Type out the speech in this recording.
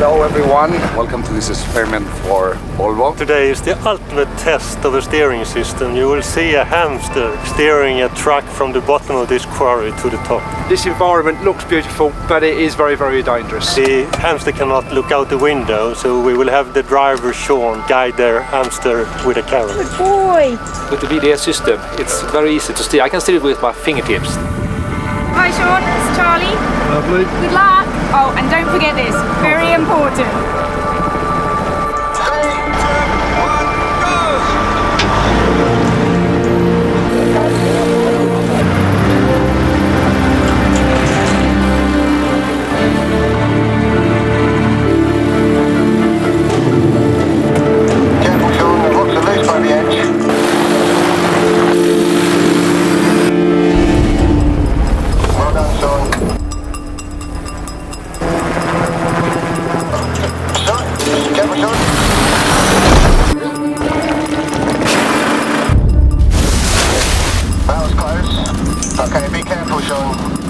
Hello everyone, welcome to this experiment for Volvo. Today is the ultimate test of a steering system. You will see a hamster steering a truck from the bottom of this quarry to the top. This environment looks beautiful, but it is very, very dangerous. The hamster cannot look out the window, so we will have the driver Sean guide their hamster with a carrot. Good boy! With the VDS system, it's very easy to steer. I can steer it with my fingertips. Hi Sean, it's Charlie. Lovely. Good luck! Oh, and don't forget this, very important. Careful Sean, the rocks are loose by the edge. Well done Sean. Careful Sean. That was close. Okay, be careful Sean.